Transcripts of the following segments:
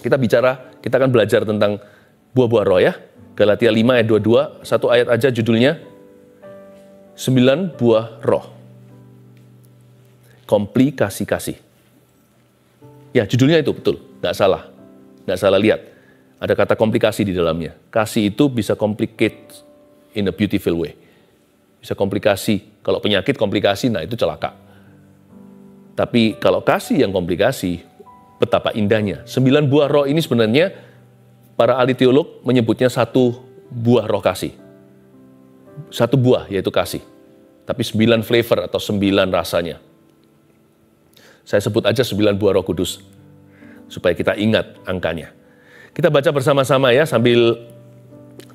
Kita akan belajar tentang buah-buah roh ya. Galatia 5 ayat 22, satu ayat aja judulnya 9 buah roh. Komplikasi kasih. Ya, judulnya itu betul, nggak salah lihat. Ada kata komplikasi di dalamnya. Kasih itu bisa complicate in a beautiful way. Bisa komplikasi. Kalau penyakit komplikasi, nah itu celaka. Tapi kalau kasih yang komplikasi, betapa indahnya. 9 buah roh ini sebenarnya para ahli teolog menyebutnya satu buah roh kasih. Satu buah yaitu kasih. Tapi 9 flavor atau 9 rasanya. Saya sebut aja 9 buah roh kudus. Supaya kita ingat angkanya. Kita baca bersama-sama ya sambil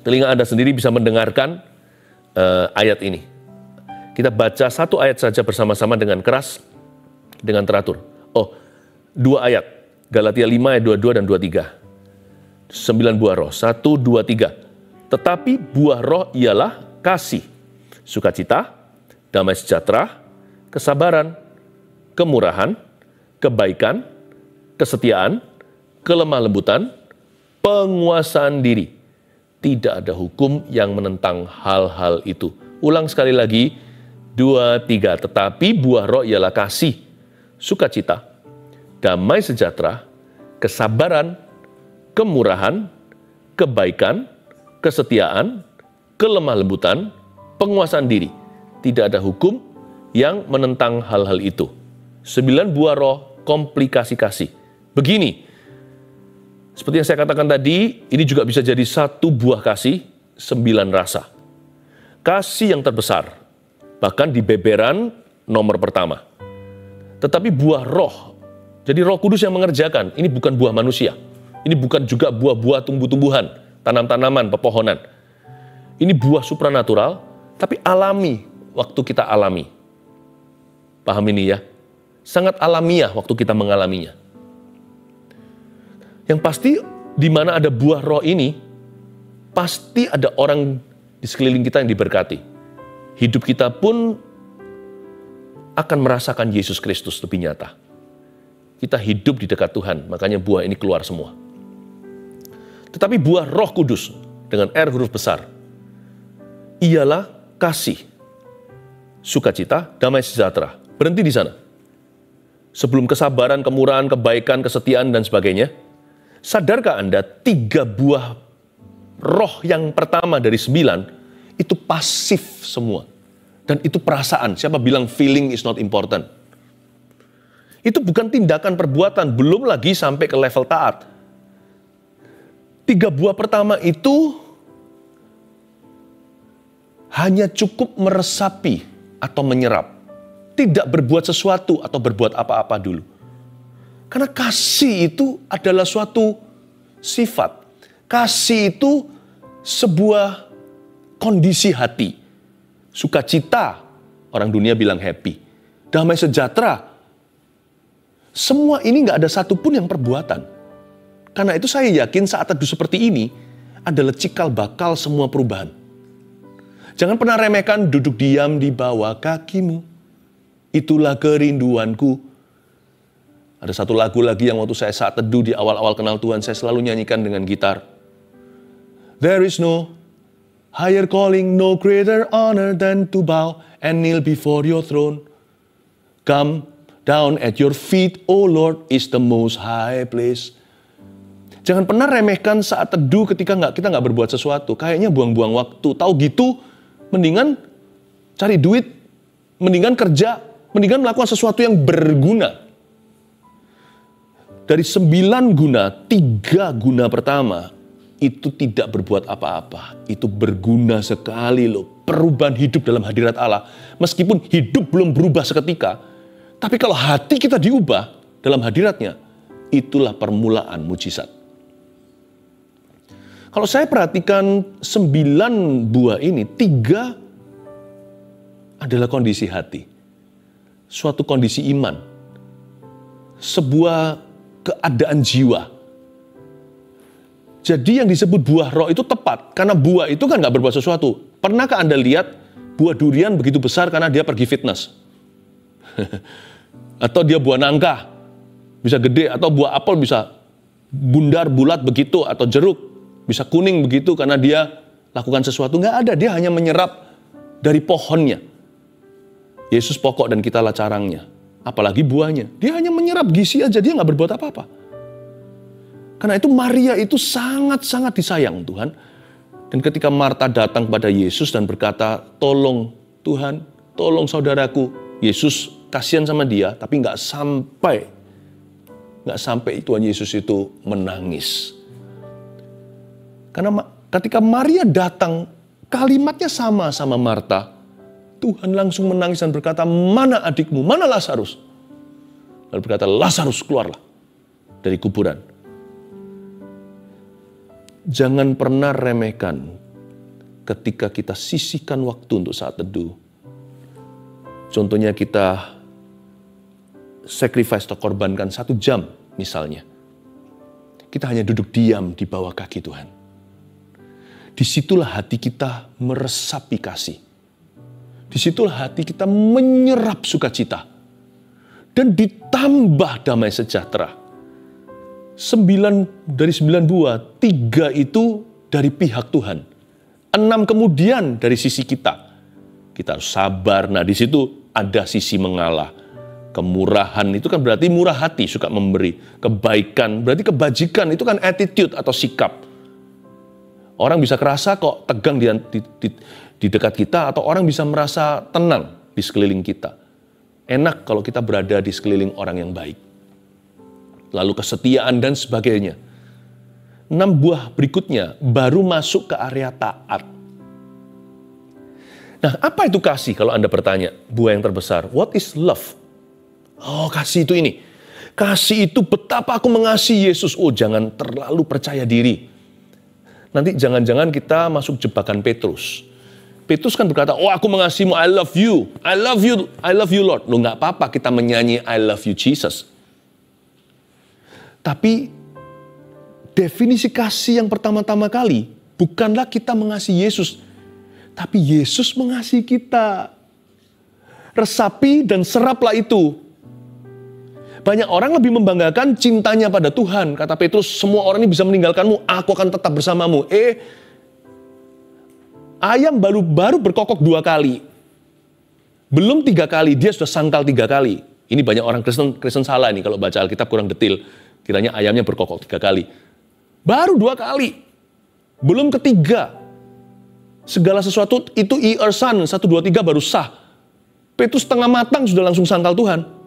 telinga Anda sendiri bisa mendengarkan ayat ini. Kita baca satu ayat saja bersama-sama dengan keras, dengan teratur. 2 ayat. Galatia 5 ayat 22 dan 23. 9 buah roh. 1, 2, 3. Tetapi buah roh ialah kasih, sukacita, damai sejahtera, kesabaran, kemurahan, kebaikan, kesetiaan, kelemah lembutan, penguasaan diri. Tidak ada hukum yang menentang hal-hal itu. Ulang sekali lagi, 2, 3. Tetapi buah roh ialah kasih, sukacita, damai sejahtera, kesabaran, kemurahan, kebaikan, kesetiaan, kelemah lembutan, penguasaan diri. Tidak ada hukum yang menentang hal-hal itu. 9 buah roh komplikasi kasih. Begini, seperti yang saya katakan tadi, ini juga bisa jadi satu buah kasih, 9 rasa. Kasih yang terbesar, bahkan di beberan nomor pertama. Tetapi buah roh, jadi Roh Kudus yang mengerjakan, ini bukan buah manusia. Ini bukan juga buah-buah tumbuh-tumbuhan, tanam-tanaman, pepohonan. Ini buah supranatural, tapi alami waktu kita alami. Paham ini ya? Sangat alamiah waktu kita mengalaminya. Yang pasti di mana ada buah roh ini, pasti ada orang di sekeliling kita yang diberkati. Hidup kita pun akan merasakan Yesus Kristus lebih nyata. Kita hidup di dekat Tuhan, makanya buah ini keluar semua. Tetapi buah Roh Kudus dengan R huruf besar ialah kasih, sukacita, damai sejahtera. Berhenti di sana. Sebelum kesabaran, kemurahan, kebaikan, kesetiaan, dan sebagainya. Sadarkah Anda 3 buah roh yang pertama dari 9 itu pasif semua. Dan itu perasaan. Siapa bilang feeling is not important? Itu bukan tindakan perbuatan, belum lagi sampai ke level taat. 3 buah pertama itu hanya cukup meresapi atau menyerap. Tidak berbuat sesuatu atau berbuat apa-apa dulu. Karena kasih itu adalah suatu sifat. Kasih itu sebuah kondisi hati. Sukacita, orang dunia bilang happy. Damai sejahtera. Semua ini nggak ada satupun yang perbuatan. Karena itu saya yakin saat teduh seperti ini adalah cikal bakal semua perubahan. Jangan pernah remehkan duduk diam di bawah kakimu. Itulah kerinduanku. Ada satu lagu lagi yang waktu saya saat teduh di awal-awal kenal Tuhan, saya selalu nyanyikan dengan gitar. There is no higher calling, no greater honor than to bow and kneel before your throne. Come down at your feet, O Lord, is the most high place. Jangan pernah remehkan saat teduh ketika kita nggak berbuat sesuatu. Kayaknya buang-buang waktu. Tahu gitu, mendingan cari duit, mendingan kerja, mendingan melakukan sesuatu yang berguna. Dari 9 guna, 3 guna pertama, itu tidak berbuat apa-apa. Itu berguna sekali loh. Perubahan hidup dalam hadirat Allah. Meskipun hidup belum berubah seketika, tapi kalau hati kita diubah dalam hadiratnya, itulah permulaan mujizat. Kalau saya perhatikan 9 buah ini, 3 adalah kondisi hati. Suatu kondisi iman. Sebuah keadaan jiwa. Jadi yang disebut buah roh itu tepat. Karena buah itu kan gak berbuat sesuatu. Pernahkah Anda lihat buah durian begitu besar karena dia pergi fitness? Atau dia buah nangka bisa gede, atau buah apel bisa bundar bulat begitu atau jeruk bisa kuning begitu karena dia lakukan sesuatu. Nggak ada, dia hanya menyerap dari pohonnya. Yesus pokok dan kitalah carangnya. Apalagi buahnya. Dia hanya menyerap gizi aja, dia nggak berbuat apa-apa. Karena itu Maria itu sangat-sangat disayang Tuhan. Dan ketika Marta datang kepada Yesus dan berkata, tolong Tuhan, tolong saudaraku. Yesus kasihan sama dia, tapi nggak sampai Tuhan Yesus itu menangis. Karena ketika Maria datang, kalimatnya sama Marta. Tuhan langsung menangis dan berkata, mana adikmu, mana Lazarus? Lalu berkata, Lazarus keluarlah dari kuburan. Jangan pernah remehkan ketika kita sisihkan waktu untuk saat teduh. Contohnya kita sacrifice atau korbankan 1 jam misalnya. Kita hanya duduk diam di bawah kaki Tuhan. Disitulah hati kita meresapi kasih. Disitulah hati kita menyerap sukacita. Dan ditambah damai sejahtera. 9 dari 9 buah, 3 itu dari pihak Tuhan. 6 kemudian dari sisi kita. Kita harus sabar. Nah di situ ada sisi mengalah. Kemurahan itu kan berarti murah hati, suka memberi. Kebaikan, berarti kebajikan itu kan attitude atau sikap. Orang bisa kerasa kok tegang di dekat kita, atau orang bisa merasa tenang di sekeliling kita. Enak kalau kita berada di sekeliling orang yang baik. Lalu kesetiaan dan sebagainya. 6 buah berikutnya baru masuk ke area taat. Nah, apa itu kasih kalau Anda bertanya? Buah yang terbesar, what is love? Oh, kasih itu ini. Kasih itu betapa aku mengasihi Yesus. Oh, jangan terlalu percaya diri. Nanti jangan-jangan kita masuk jebakan Petrus. Petrus kan berkata, oh aku mengasihimu, I love you. I love you, I love you Lord. Loh nggak apa-apa kita menyanyi I love you Jesus. Tapi definisi kasih yang pertama-tama kali bukanlah kita mengasihi Yesus. Tapi Yesus mengasihi kita. Resapi dan seraplah itu. Banyak orang lebih membanggakan cintanya pada Tuhan. Kata Petrus, semua orang ini bisa meninggalkanmu, aku akan tetap bersamamu. Ayam baru berkokok 2 kali. Belum 3 kali, dia sudah sangkal 3 kali. Ini banyak orang Kristen salah nih kalau baca Alkitab kurang detil. Kiranya ayamnya berkokok 3 kali. Baru 2 kali. Belum ketiga. Segala sesuatu itu iersan, 1, 2, 3 baru sah. Petrus setengah matang sudah langsung sangkal Tuhan.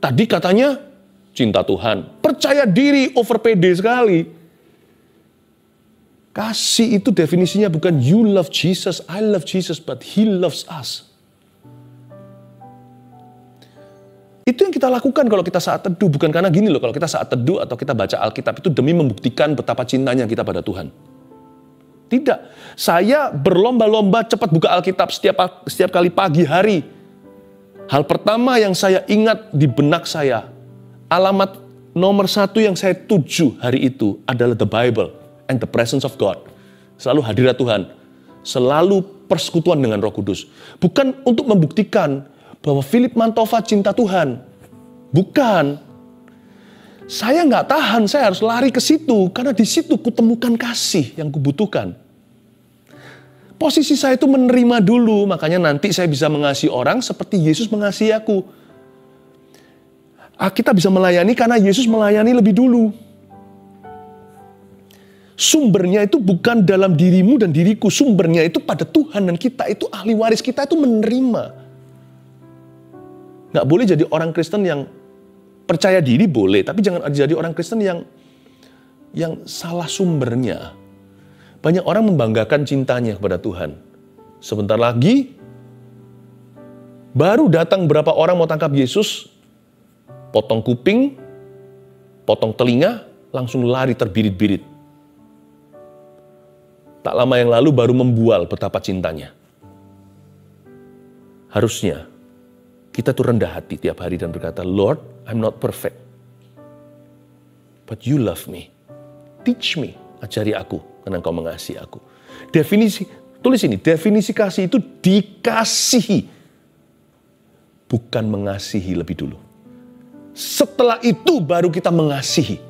Tadi katanya cinta Tuhan. Percaya diri, over pede sekali. Kasih itu definisinya bukan you love Jesus, I love Jesus, but He loves us. Itu yang kita lakukan kalau kita saat teduh. Bukan karena gini loh, kalau kita saat teduh atau kita baca Alkitab itu demi membuktikan betapa cintanya kita pada Tuhan. Tidak. Saya berlomba-lomba cepat buka Alkitab setiap kali pagi hari. Hal pertama yang saya ingat di benak saya, alamat nomor 1 yang saya tuju hari itu adalah the Bible and the presence of God. Selalu hadirat Tuhan. Selalu persekutuan dengan Roh Kudus. Bukan untuk membuktikan bahwa Philip Mantova cinta Tuhan. Bukan. Saya nggak tahan, saya harus lari ke situ. Karena di situ kutemukan kasih yang kubutuhkan. Posisi saya itu menerima dulu, makanya nanti saya bisa mengasihi orang seperti Yesus mengasihi aku. Kita bisa melayani karena Yesus melayani lebih dulu. Sumbernya itu bukan dalam dirimu dan diriku, sumbernya itu pada Tuhan dan kita itu ahli waris kita itu menerima. Nggak boleh jadi orang Kristen yang percaya diri boleh, tapi jangan jadi orang Kristen yang salah sumbernya. Banyak orang membanggakan cintanya kepada Tuhan. Sebentar lagi, baru datang berapa orang mau tangkap Yesus, potong kuping, potong telinga, langsung lari terbirit-birit. Tak lama yang lalu baru membual betapa cintanya. Harusnya kita tuh rendah hati tiap hari dan berkata, Lord, I'm not perfect. But you love me. Teach me, ajari aku. Karena engkau mengasihi aku. Tulis ini, definisi kasih itu dikasihi. Bukan mengasihi lebih dulu. Setelah itu baru kita mengasihi.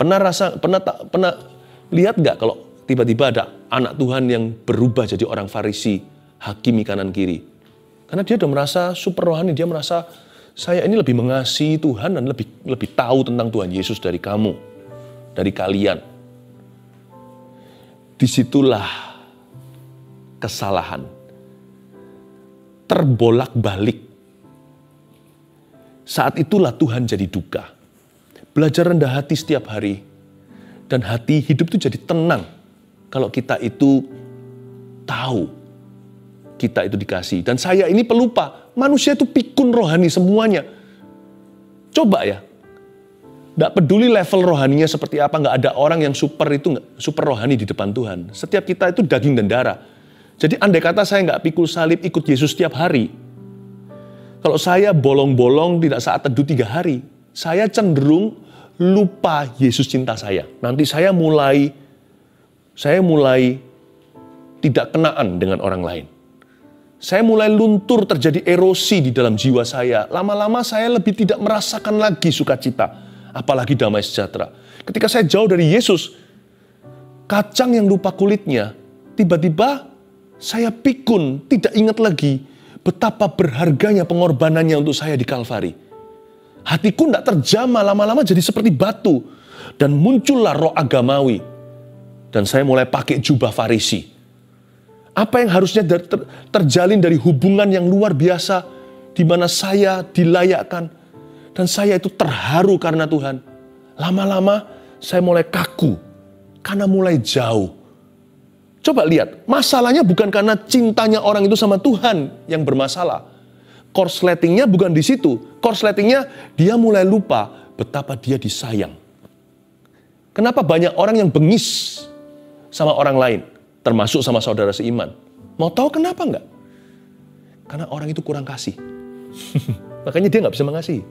Pernah lihat nggak kalau tiba-tiba ada anak Tuhan yang berubah jadi orang Farisi, hakimi kanan kiri? Karena dia udah merasa super rohani, dia merasa saya ini lebih mengasihi Tuhan dan lebih tahu tentang Tuhan Yesus dari kamu, dari kalian. Disitulah kesalahan terbolak-balik. Saat itulah Tuhan jadi duka. Belajar rendah hati setiap hari. Dan hati hidup itu jadi tenang. Kalau kita itu tahu kita itu dikasih. Dan saya ini pelupa. Manusia itu pikun rohani semuanya. Coba ya. Nggak peduli level rohaninya seperti apa. Nggak ada orang yang super rohani di depan Tuhan. Setiap kita itu daging dan darah. Jadi andai kata saya nggak pikul salib ikut Yesus setiap hari. Kalau saya bolong-bolong tidak saat teduh 3 hari. Saya cenderung lupa Yesus cinta saya. Nanti saya mulai tidak kenaan dengan orang lain. Saya mulai luntur, terjadi erosi di dalam jiwa saya. Lama-lama saya lebih tidak merasakan lagi sukacita, apalagi damai sejahtera. Ketika saya jauh dari Yesus, kacang yang lupa kulitnya, tiba-tiba saya pikun, tidak ingat lagi betapa berharganya pengorbanannya untuk saya di Kalvari. Hatiku tidak terjamah, lama-lama jadi seperti batu. Dan muncullah roh agamawi. Dan saya mulai pakai jubah Farisi. Apa yang harusnya terjalin dari hubungan yang luar biasa, di mana saya dilayakkan, dan saya itu terharu karena Tuhan. Lama-lama saya mulai kaku, karena mulai jauh. Coba lihat, masalahnya bukan karena cintanya orang itu sama Tuhan yang bermasalah. Korsletingnya bukan di situ. Korsletingnya dia mulai lupa betapa dia disayang. Kenapa banyak orang yang bengis sama orang lain, termasuk sama saudara seiman? Mau tahu kenapa enggak? Karena orang itu kurang kasih. Makanya dia nggak bisa mengasihi.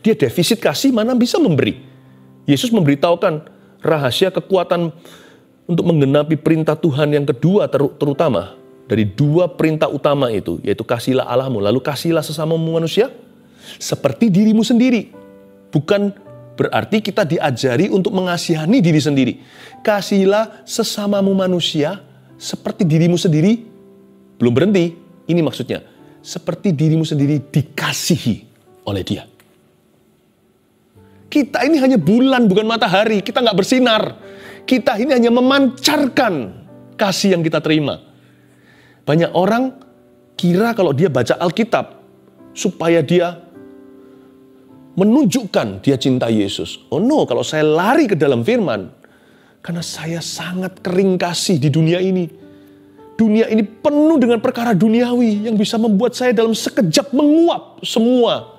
Dia defisit kasih, mana bisa memberi. Yesus memberitahukan rahasia kekuatan untuk menggenapi perintah Tuhan yang kedua terutama. Dari 2 perintah utama itu, yaitu kasihlah Allahmu, lalu kasihlah sesamamu manusia seperti dirimu sendiri. Bukan berarti kita diajari untuk mengasihani diri sendiri. Kasihilah sesamamu manusia seperti dirimu sendiri. Belum berhenti, ini maksudnya. Seperti dirimu sendiri dikasihi oleh dia. Kita ini hanya bulan, bukan matahari. Kita nggak bersinar. Kita ini hanya memancarkan kasih yang kita terima. Banyak orang kira kalau dia baca Alkitab supaya dia menunjukkan dia cinta Yesus. Oh no, kalau saya lari ke dalam firman, karena saya sangat kering kasih di dunia ini. Dunia ini penuh dengan perkara duniawi yang bisa membuat saya dalam sekejap menguap semua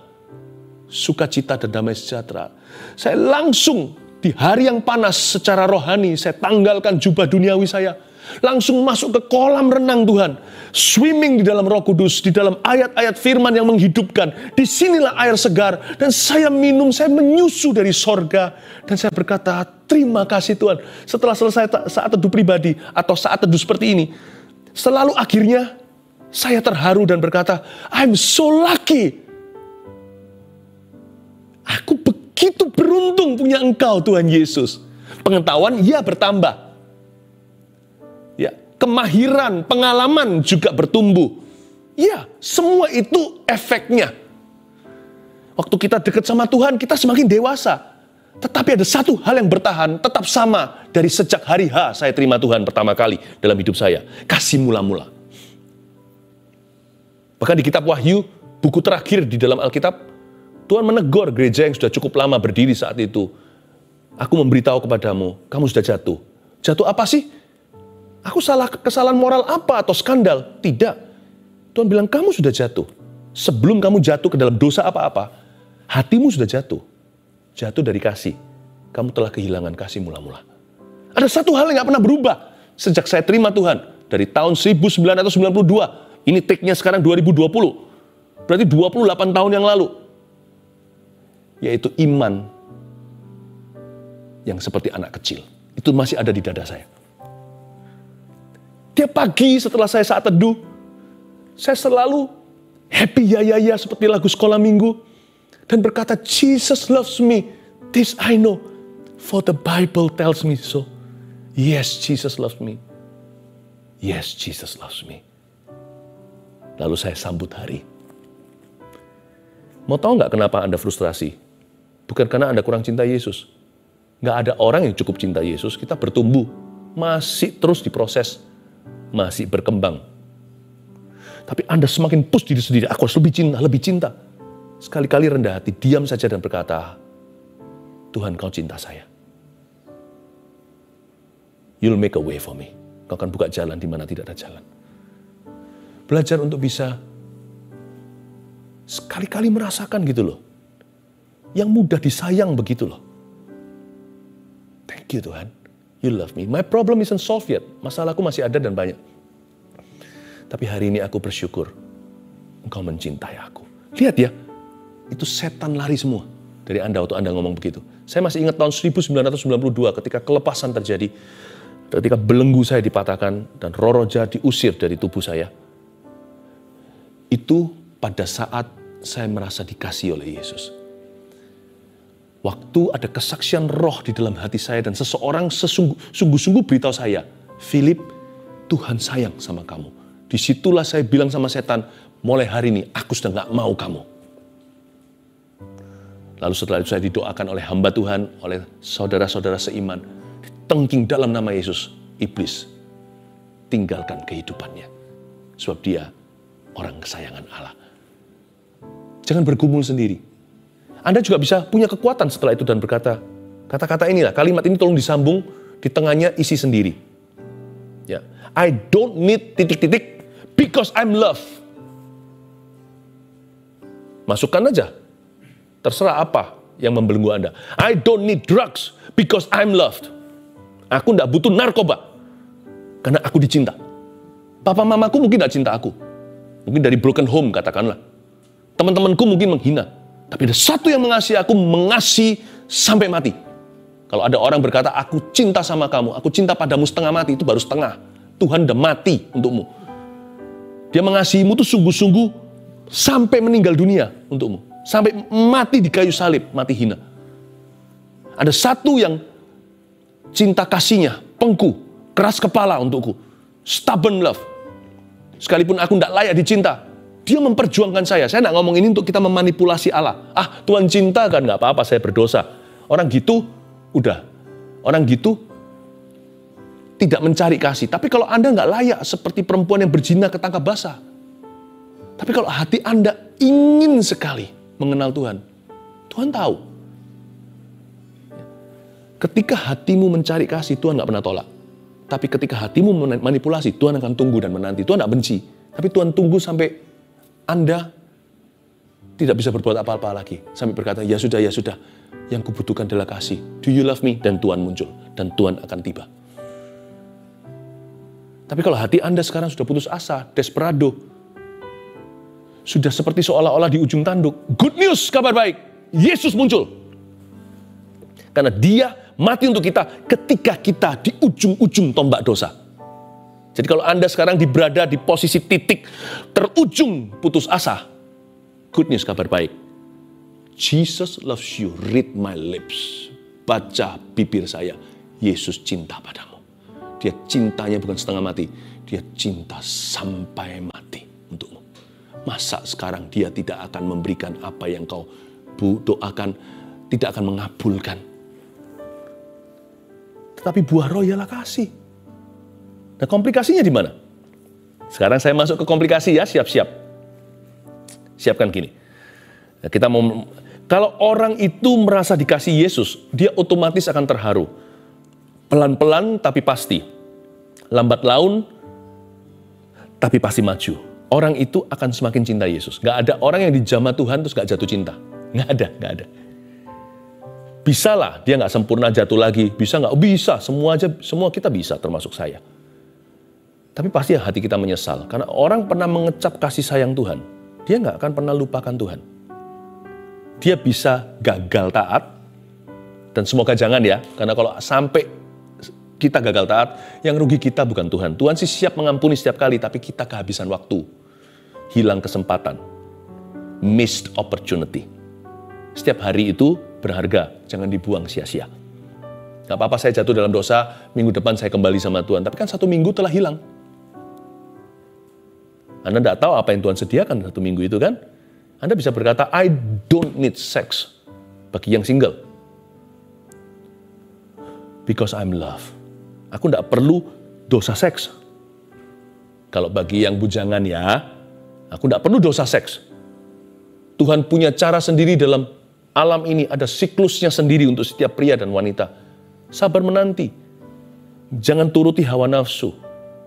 sukacita dan damai sejahtera. Saya langsung di hari yang panas secara rohani, saya tanggalkan jubah duniawi saya. Langsung masuk ke kolam renang Tuhan. Swimming di dalam Roh Kudus, di dalam ayat-ayat firman yang menghidupkan. Disinilah air segar. Dan saya minum, saya menyusu dari sorga. Dan saya berkata, terima kasih Tuhan. Setelah selesai saat teduh pribadi atau saat teduh seperti ini, selalu akhirnya saya terharu dan berkata, I'm so lucky. Aku begitu beruntung punya Engkau Tuhan Yesus. Pengetahuan ya bertambah. Ya, kemahiran, pengalaman juga bertumbuh. Ya, semua itu efeknya. Waktu kita dekat sama Tuhan, kita semakin dewasa. Tetapi ada satu hal yang bertahan, tetap sama dari sejak hari H saya terima Tuhan pertama kali dalam hidup saya. Kasih mula-mula. Bahkan di kitab Wahyu, buku terakhir di dalam Alkitab, Tuhan menegur gereja yang sudah cukup lama berdiri saat itu. Aku memberitahu kepadamu, kamu sudah jatuh. Jatuh apa sih? Aku kesalahan moral apa atau skandal? Tidak. Tuhan bilang kamu sudah jatuh. Sebelum kamu jatuh ke dalam dosa apa-apa, hatimu sudah jatuh. Jatuh dari kasih. Kamu telah kehilangan kasih mula-mula. Ada satu hal yang gak pernah berubah. Sejak saya terima Tuhan. Dari tahun 1992. Ini take-nya sekarang 2020. Berarti 28 tahun yang lalu. Yaitu iman yang seperti anak kecil. Itu masih ada di dada saya. Tiap pagi setelah saya saat teduh, saya selalu happy ya seperti lagu sekolah minggu. Dan berkata, Jesus loves me. This I know, for the Bible tells me so. Yes, Jesus loves me. Yes, Jesus loves me. Lalu saya sambut hari. Mau tahu nggak kenapa Anda frustrasi? Bukan karena Anda kurang cinta Yesus. Nggak ada orang yang cukup cinta Yesus. Kita bertumbuh, masih terus diproses, masih berkembang. Tapi Anda semakin push diri sendiri, aku harus lebih cinta, lebih cinta. Sekali-kali rendah hati, diam saja dan berkata, Tuhan, Kau cinta saya. You'll make a way for me. Kau akan buka jalan di mana tidak ada jalan. Belajar untuk bisa sekali-kali merasakan gitu loh. Yang mudah disayang begitu loh. Thank you Tuhan. You love me. My problem isn't solved yet. Masalahku masih ada dan banyak. Tapi hari ini aku bersyukur. Engkau mencintai aku. Lihat ya. Itu setan lari semua. Dari Anda waktu Anda ngomong begitu. Saya masih ingat tahun 1992 ketika kelepasan terjadi. Ketika belenggu saya dipatahkan dan roh jahat diusir dari tubuh saya. Itu pada saat saya merasa dikasihi oleh Yesus. Waktu ada kesaksian roh di dalam hati saya dan seseorang sungguh-sungguh beritahu saya, Philip, Tuhan sayang sama kamu. Disitulah saya bilang sama setan, mulai hari ini aku sudah gak mau kamu. Lalu setelah itu saya didoakan oleh hamba Tuhan, oleh saudara-saudara seiman, ditengking dalam nama Yesus, iblis tinggalkan kehidupannya. Sebab dia orang kesayangan Allah. Jangan bergumul sendiri. Anda juga bisa punya kekuatan setelah itu dan berkata, kata-kata inilah, kalimat ini tolong disambung, di tengahnya isi sendiri. Ya, I don't need ... because I'm loved. Masukkan aja. Terserah apa yang membelenggu Anda. I don't need drugs because I'm loved. Aku tidak butuh narkoba karena aku dicinta. Papa mamaku mungkin tidak cinta aku. Mungkin dari broken home katakanlah. Teman-temanku mungkin menghina. Tapi ada satu yang mengasihi aku, mengasihi sampai mati. Kalau ada orang berkata, aku cinta sama kamu, aku cinta padamu setengah mati, itu baru setengah. Tuhan udah mati untukmu. Dia mengasihimu tuh sungguh-sungguh sampai meninggal dunia untukmu. Sampai mati di kayu salib, mati hina. Ada satu yang cinta kasihnya, pengku, keras kepala untukku. Stubborn love. Sekalipun aku tidak layak dicinta, dia memperjuangkan saya. Saya tidak ngomong ini untuk kita memanipulasi Allah. Ah, Tuhan cinta kan, nggak apa-apa, saya berdosa. Orang gitu, udah. Orang gitu tidak mencari kasih. Tapi kalau Anda nggak layak seperti perempuan yang berzina ketangkap basah. Tapi kalau hati Anda ingin sekali mengenal Tuhan, Tuhan tahu. Ketika hatimu mencari kasih, Tuhan nggak pernah tolak. Tapi ketika hatimu manipulasi, Tuhan akan tunggu dan menanti. Tuhan nggak benci. Tapi Tuhan tunggu sampai Anda tidak bisa berbuat apa-apa lagi. Sampai berkata, ya sudah, yang kubutuhkan adalah kasih. Do you love me? Dan Tuhan muncul. Dan Tuhan akan tiba. Tapi kalau hati Anda sekarang sudah putus asa, desperado, sudah seperti seolah-olah di ujung tanduk, good news, kabar baik, Yesus muncul. Karena dia mati untuk kita ketika kita di ujung-ujung tombak dosa. Jadi kalau Anda sekarang berada di posisi titik terujung putus asa, good news, kabar baik. Jesus loves you, read my lips. Baca bibir saya, Yesus cinta padamu. Dia cintanya bukan setengah mati, dia cinta sampai mati untukmu. Masa sekarang dia tidak akan memberikan apa yang kau doakan, tidak akan mengabulkan. Tetapi buah roh ialah kasih. Nah, komplikasinya di mana? Sekarang saya masuk ke komplikasi ya, siap-siap. Siapkan gini. Nah, kalau orang itu merasa dikasih Yesus, dia otomatis akan terharu. Pelan-pelan tapi pasti. Lambat laun tapi pasti maju. Orang itu akan semakin cinta Yesus. Gak ada orang yang dijamah Tuhan terus gak jatuh cinta. Gak ada. Bisa lah, dia gak sempurna jatuh lagi. Bisa gak? Bisa, semua kita bisa, termasuk saya. Tapi pasti hati kita menyesal. Karena orang pernah mengecap kasih sayang Tuhan, dia gak akan pernah lupakan Tuhan. Dia bisa gagal taat, dan semoga jangan ya, karena kalau sampai kita gagal taat, yang rugi kita bukan Tuhan. Tuhan sih siap mengampuni setiap kali, tapi kita kehabisan waktu. Hilang kesempatan. Missed opportunity. Setiap hari itu berharga, jangan dibuang sia-sia. Gak apa-apa saya jatuh dalam dosa, minggu depan saya kembali sama Tuhan. Tapi kan 1 minggu telah hilang. Anda tidak tahu apa yang Tuhan sediakan 1 minggu itu kan. Anda bisa berkata, I don't need sex. Bagi yang single. Because I'm love. Aku tidak perlu dosa seks. Kalau bagi yang bujangan ya, aku tidak perlu dosa seks. Tuhan punya cara sendiri dalam alam ini. Ada siklusnya sendiri untuk setiap pria dan wanita. Sabar menanti. Jangan turuti hawa nafsu.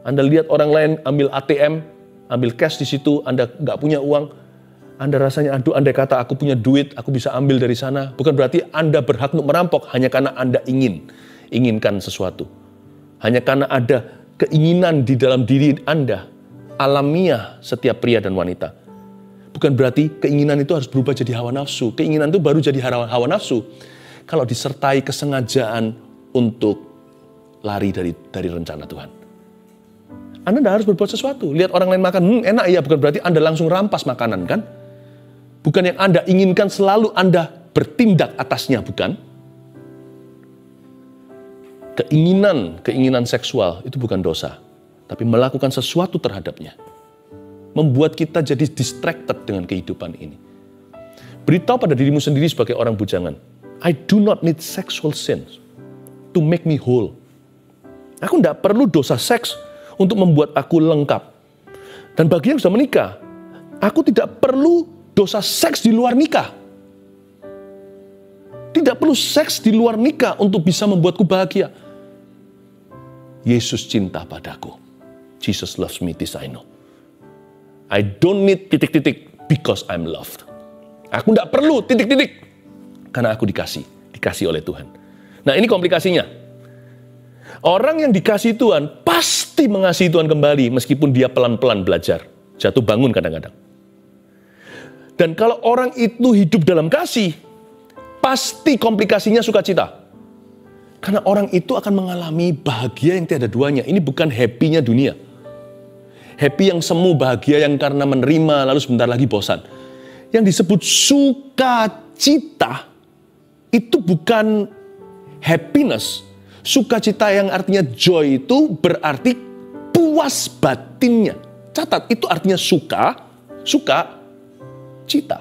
Anda lihat orang lain ambil ATM, ambil cash di situ, Anda nggak punya uang. Anda rasanya, aduh andai kata aku punya duit, aku bisa ambil dari sana. Bukan berarti Anda berhak untuk merampok, hanya karena Anda inginkan sesuatu. Hanya karena ada keinginan di dalam diri Anda, alamiah setiap pria dan wanita. Bukan berarti keinginan itu harus berubah jadi hawa nafsu. Keinginan itu baru jadi hawa nafsu kalau disertai kesengajaan untuk lari dari rencana Tuhan. Anda tidak harus berbuat sesuatu. Lihat orang lain makan, enak ya, bukan berarti Anda langsung rampas makanan kan? Bukan yang Anda inginkan selalu Anda bertindak atasnya, bukan? Keinginan seksual itu bukan dosa, tapi melakukan sesuatu terhadapnya. Membuat kita jadi distracted dengan kehidupan ini. Beritahu pada dirimu sendiri sebagai orang bujangan, I do not need sexual sins to make me whole. Aku tidak perlu dosa seks untuk membuat aku lengkap. Dan bagi yang sudah menikah, aku tidak perlu dosa seks di luar nikah. Tidak perlu seks di luar nikah untuk bisa membuatku bahagia. Yesus cinta padaku. Jesus loves me, this I know. I don't need ... because I'm loved. Aku tidak perlu ... karena aku dikasih oleh Tuhan. Nah, ini komplikasinya. Orang yang dikasih Tuhan pasti mengasihi Tuhan kembali meskipun dia pelan-pelan belajar. Jatuh bangun kadang-kadang. Dan kalau orang itu hidup dalam kasih, pasti komplikasinya sukacita. Karena orang itu akan mengalami bahagia yang tiada duanya. Ini bukan happy-nya dunia. Happy yang semu, bahagia yang karena menerima lalu sebentar lagi bosan. Yang disebut sukacita itu bukan happiness. Sukacita yang artinya joy itu berarti puas batinnya. Catat, itu artinya suka, cita.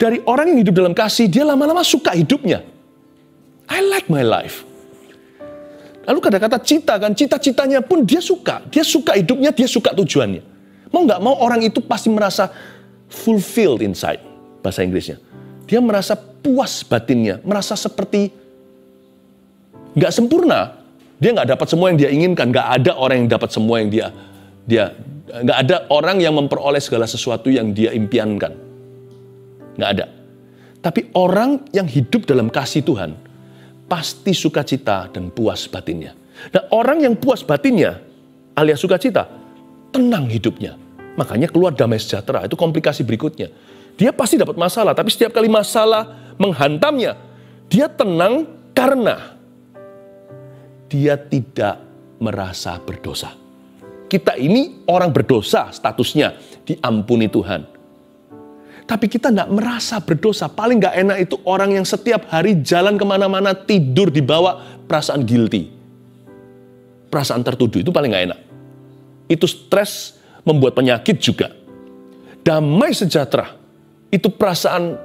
Dari orang yang hidup dalam kasih, dia lama-lama suka hidupnya. I like my life. Lalu kata-kata cita kan, cita-citanya pun dia suka hidupnya, dia suka tujuannya. Mau nggak mau orang itu pasti merasa fulfilled inside, bahasa Inggrisnya. Dia merasa puas batinnya, merasa seperti nggak sempurna. Dia nggak dapat semua yang dia inginkan. Nggak ada orang yang dapat semua yang dia nggak ada orang yang memperoleh segala sesuatu yang dia impiankan. Nggak ada. Tapi orang yang hidup dalam kasih Tuhan pasti sukacita dan puas batinnya. Nah, orang yang puas batinnya alias sukacita, tenang hidupnya. Makanya keluar damai sejahtera. Itu komplikasi berikutnya. Dia pasti dapat masalah, tapi setiap kali masalah menghantamnya, dia tenang karena dia tidak merasa berdosa. Kita ini orang berdosa statusnya, diampuni Tuhan. Tapi kita nggak merasa berdosa. Paling nggak enak itu orang yang setiap hari jalan kemana-mana tidur dibawa perasaan guilty. Perasaan tertuduh itu paling nggak enak. Itu stres, membuat penyakit juga. Damai sejahtera, itu perasaan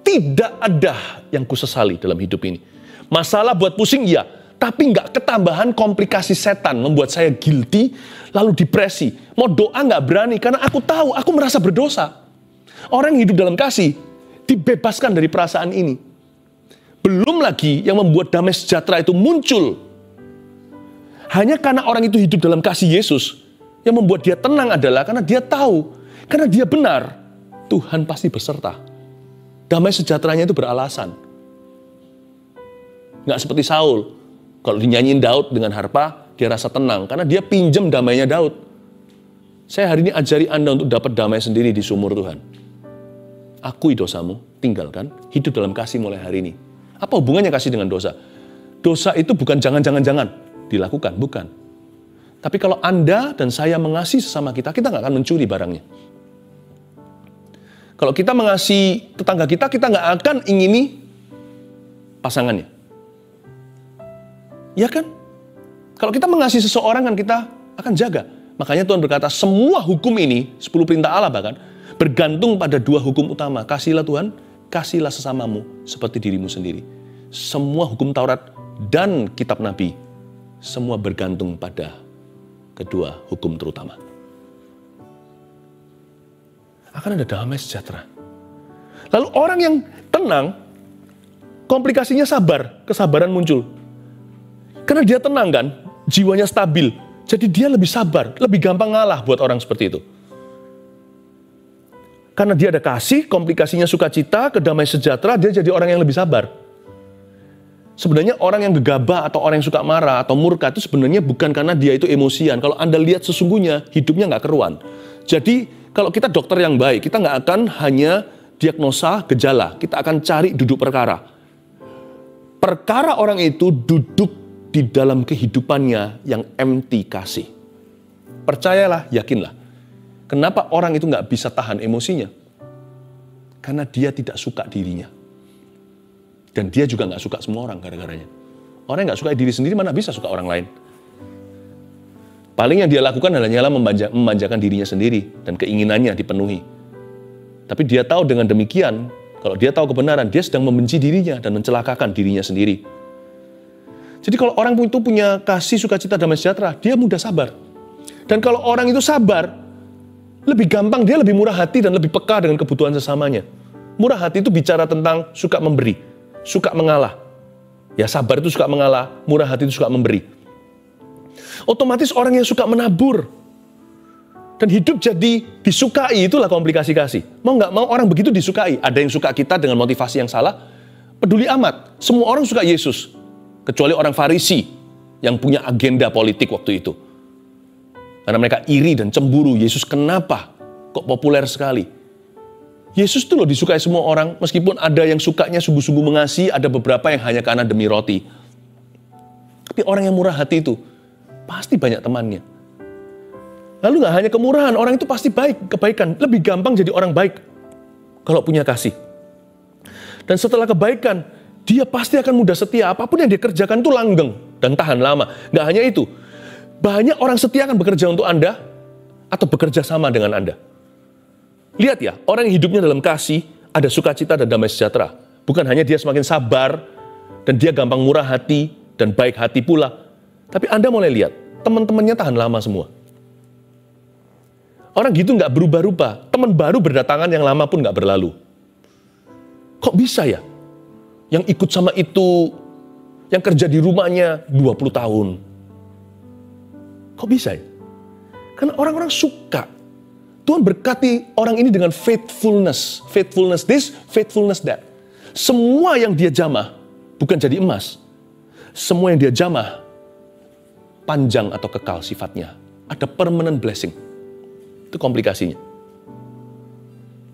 tidak ada yang kusesali dalam hidup ini. Masalah buat pusing, ya. Tapi nggak ketambahan komplikasi setan membuat saya guilty, lalu depresi. Mau doa nggak berani, karena aku tahu aku merasa berdosa. Orang yang hidup dalam kasih, dibebaskan dari perasaan ini. Belum lagi yang membuat damai sejahtera itu muncul. Hanya karena orang itu hidup dalam kasih Yesus, yang membuat dia tenang adalah karena dia tahu, karena dia benar, Tuhan pasti beserta. Damai sejahteranya itu beralasan. Nggak seperti Saul. Kalau dinyanyiin Daud dengan harpa, dia rasa tenang. Karena dia pinjam damainya Daud. Saya hari ini ajari Anda untuk dapat damai sendiri di sumur Tuhan. Akui dosamu, tinggalkan, hidup dalam kasih mulai hari ini. Apa hubungannya kasih dengan dosa? Dosa itu bukan jangan dilakukan, bukan. Tapi kalau Anda dan saya mengasihi sesama kita nggak akan mencuri barangnya. Kalau kita mengasihi tetangga kita nggak akan ingini pasangannya. Ya kan? Kalau kita mengasihi seseorang kan kita akan jaga. Makanya Tuhan berkata semua hukum ini, 10 perintah Allah bahkan, bergantung pada 2 hukum utama. Kasihilah Tuhan, kasihilah sesamamu seperti dirimu sendiri. Semua hukum Taurat dan kitab Nabi, semua bergantung pada kedua hukum terutama. Akan ada damai sejahtera. Lalu orang yang tenang, komplikasinya sabar, kesabaran muncul. Karena dia tenang kan, jiwanya stabil. Jadi dia lebih sabar, lebih gampang ngalah buat orang seperti itu. Karena dia ada kasih, komplikasinya sukacita, kedamaian sejahtera, dia jadi orang yang lebih sabar. Sebenarnya orang yang gegabah atau orang yang suka marah atau murka itu sebenarnya bukan karena dia itu emosian. Kalau Anda lihat sesungguhnya, hidupnya nggak keruan. Jadi kalau kita dokter yang baik, kita nggak akan hanya diagnosa gejala, kita akan cari duduk perkara. Perkara orang itu duduk di dalam kehidupannya yang empty kasih. Percayalah, yakinlah. Kenapa orang itu nggak bisa tahan emosinya? Karena dia tidak suka dirinya. Dan dia juga nggak suka semua orang gara-garanya. Orang yang nggak suka diri sendiri mana bisa suka orang lain? Paling yang dia lakukan hanyalah memanjakan dirinya sendiri dan keinginannya dipenuhi. Tapi dia tahu dengan demikian, kalau dia tahu kebenaran, dia sedang membenci dirinya dan mencelakakan dirinya sendiri. Jadi kalau orang itu punya kasih, sukacita, damai sejahtera, dia mudah sabar. Dan kalau orang itu sabar, lebih gampang, dia lebih murah hati dan lebih peka dengan kebutuhan sesamanya. Murah hati itu bicara tentang suka memberi, suka mengalah. Ya sabar itu suka mengalah, murah hati itu suka memberi. Otomatis orang yang suka menabur dan hidup jadi disukai, itulah komplikasi kasih. Mau nggak mau orang begitu disukai. Ada yang suka kita dengan motivasi yang salah, peduli amat. Semua orang suka Yesus. Kecuali orang Farisi yang punya agenda politik waktu itu. Karena mereka iri dan cemburu. Yesus kenapa kok populer sekali? Yesus itu loh disukai semua orang. Meskipun ada yang sukanya sungguh-sungguh mengasihi, ada beberapa yang hanya karena demi roti. Tapi orang yang murah hati itu pasti banyak temannya. Lalu gak hanya kemurahan, orang itu pasti baik, kebaikan. Lebih gampang jadi orang baik kalau punya kasih. Dan setelah kebaikan, dia pasti akan mudah setia. Apapun yang dia kerjakan itu langgeng dan tahan lama. Gak hanya itu, banyak orang setia akan bekerja untuk Anda atau bekerja sama dengan Anda. Lihat ya, orang yang hidupnya dalam kasih, ada sukacita dan damai sejahtera. Bukan hanya dia semakin sabar dan dia gampang murah hati dan baik hati pula. Tapi Anda mulai lihat, teman-temannya tahan lama semua. Orang gitu nggak berubah-ubah. Teman baru berdatangan, yang lama pun nggak berlalu. Kok bisa ya? Yang ikut sama itu, yang kerja di rumahnya 20 tahun. Kok bisa ya? Karena orang-orang suka. Tuhan berkati orang ini dengan faithfulness. Faithfulness this, faithfulness that. Semua yang dia jamah, bukan jadi emas. Semua yang dia jamah, panjang atau kekal sifatnya. Ada permanent blessing. Itu komplikasinya.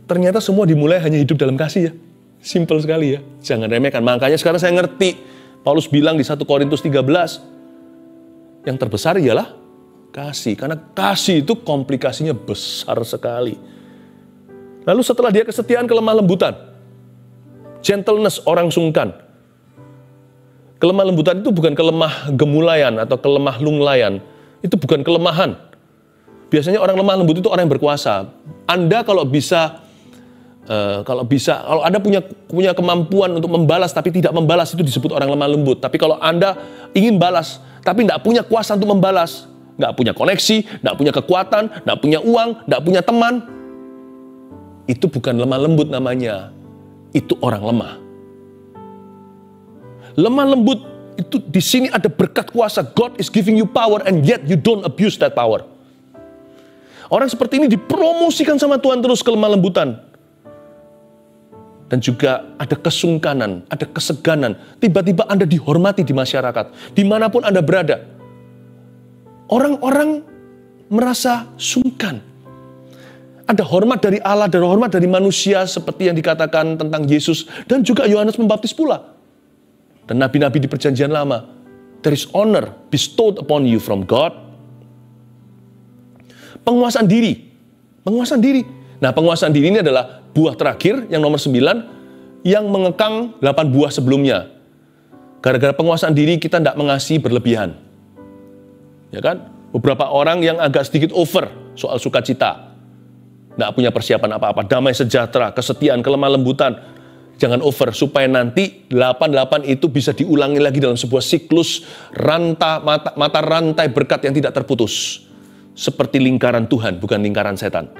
Ternyata semua dimulai hanya hidup dalam kasih ya. Simple sekali ya. Jangan remehkan. Makanya sekarang saya ngerti. Paulus bilang di 1 Korintus 13. Yang terbesar ialah kasih. Karena kasih itu komplikasinya besar sekali. Lalu setelah dia kesetiaan, kelemah lembutan. Gentleness, orang sungkan. Kelemah lembutan itu bukan kelemah gemulayan atau kelemah lunglayan. Itu bukan kelemahan. Biasanya orang lemah lembut itu orang yang berkuasa. Anda kalau Anda punya kemampuan untuk membalas tapi tidak membalas, itu disebut orang lemah lembut. Tapi kalau Anda ingin balas tapi tidak punya kuasa untuk membalas, nggak punya koneksi, nggak punya kekuatan, nggak punya uang, nggak punya teman, itu bukan lemah lembut namanya. Itu orang lemah. Lemah lembut itu di sini ada berkat kuasa. God is giving you power and yet you don't abuse that power. Orang seperti ini dipromosikan sama Tuhan terus kelemah lembutan. Dan juga ada kesungkanan, ada keseganan. Tiba-tiba Anda dihormati di masyarakat. Dimanapun Anda berada. Orang-orang merasa sungkan. Ada hormat dari Allah, ada hormat dari manusia seperti yang dikatakan tentang Yesus. Dan juga Yohanes Pembaptis pula. Dan nabi-nabi di perjanjian lama. There is honor bestowed upon you from God. Penguasaan diri. Penguasaan diri. Nah, penguasaan diri ini adalah buah terakhir yang nomor 9 yang mengekang 8 buah sebelumnya. Gara-gara penguasaan diri kita tidak mengasihi berlebihan. Ya kan? Beberapa orang yang agak sedikit over soal sukacita. Tidak punya persiapan apa-apa. Damai sejahtera, kesetiaan, kelemah lembutan. Jangan over supaya nanti 88 itu bisa diulangi lagi dalam sebuah siklus mata rantai berkat yang tidak terputus. Seperti lingkaran Tuhan, bukan lingkaran setan.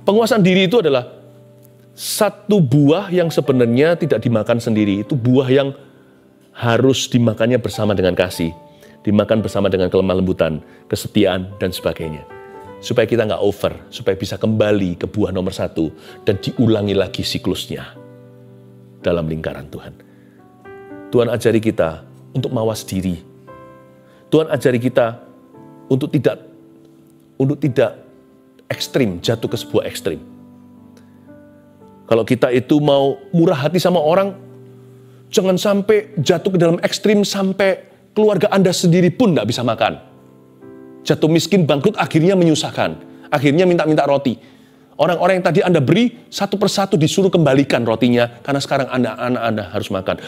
Penguasaan diri itu adalah satu buah yang sebenarnya tidak dimakan sendiri. Itu buah yang harus dimakannya bersama dengan kasih. Dimakan bersama dengan kelemah lembutan, kesetiaan, dan sebagainya. Supaya kita nggak over, supaya bisa kembali ke buah nomor 1 dan diulangi lagi siklusnya dalam lingkaran Tuhan. Tuhan ajari kita untuk mawas diri. Tuhan ajari kita untuk tidak ekstrim, jatuh ke sebuah ekstrim. Kalau kita itu mau murah hati sama orang, jangan sampai jatuh ke dalam ekstrim sampai keluarga Anda sendiri pun tidak bisa makan. Jatuh miskin, bangkrut, akhirnya menyusahkan. Akhirnya minta-minta roti. Orang-orang yang tadi Anda beri, satu persatu disuruh kembalikan rotinya, karena sekarang anak Anda harus makan.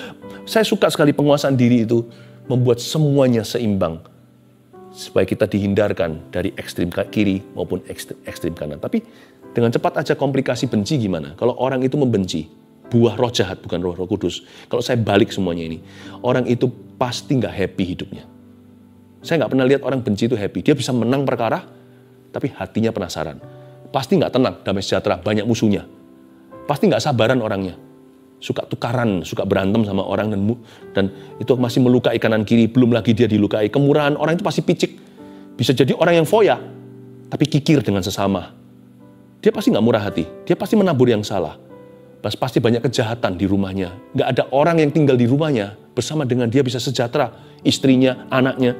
Saya suka sekali penguasaan diri itu, membuat semuanya seimbang. Supaya kita dihindarkan dari ekstrim kiri maupun ekstrim kanan. Tapi dengan cepat aja komplikasi benci gimana? Kalau orang itu membenci, buah roh jahat bukan roh kudus. Kalau saya balik semuanya ini, orang itu pasti nggak happy hidupnya. Saya nggak pernah lihat orang benci itu happy. Dia bisa menang perkara, tapi hatinya penasaran. Pasti nggak tenang, damai sejahtera, banyak musuhnya. Pasti nggak sabaran orangnya. Suka tukaran, suka berantem sama orang, dan itu masih melukai kanan kiri, belum lagi dia dilukai. Kemurahan orang itu pasti picik. Bisa jadi orang yang foya, tapi kikir dengan sesama. Dia pasti nggak murah hati, dia pasti menabur yang salah. Pasti banyak kejahatan di rumahnya. Nggak ada orang yang tinggal di rumahnya bersama dengan dia bisa sejahtera. Istrinya, anaknya.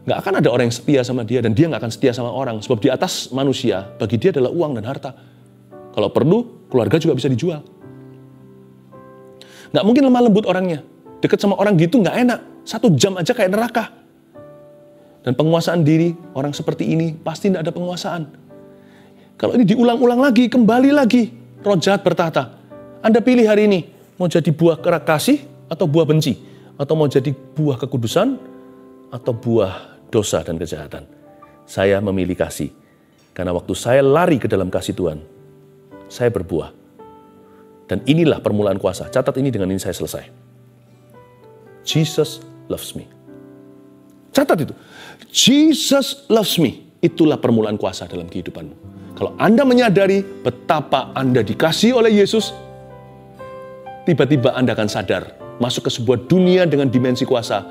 Nggak akan ada orang yang setia sama dia, dan dia nggak akan setia sama orang. Sebab di atas manusia, bagi dia adalah uang dan harta. Kalau perlu, keluarga juga bisa dijual. Nggak mungkin lemah lembut orangnya. Dekat sama orang gitu nggak enak. 1 jam aja kayak neraka. Dan penguasaan diri, orang seperti ini pasti nggak ada penguasaan. Kalau ini diulang-ulang lagi, kembali lagi, roh jahat bertahta. Anda pilih hari ini, mau jadi buah kasih atau buah benci? Atau mau jadi buah kekudusan atau buah dosa dan kejahatan? Saya memilih kasih. Karena waktu saya lari ke dalam kasih Tuhan, saya berbuah. Dan inilah permulaan kuasa. Catat ini, dengan ini saya selesai. Jesus loves me. Catat itu. Jesus loves me. Itulah permulaan kuasa dalam kehidupanmu. Kalau Anda menyadari betapa Anda dikasihi oleh Yesus, tiba-tiba Anda akan sadar masuk ke sebuah dunia dengan dimensi kuasa,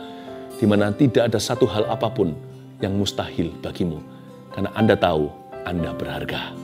di mana tidak ada satu hal apapun yang mustahil bagimu. Karena Anda tahu Anda berharga.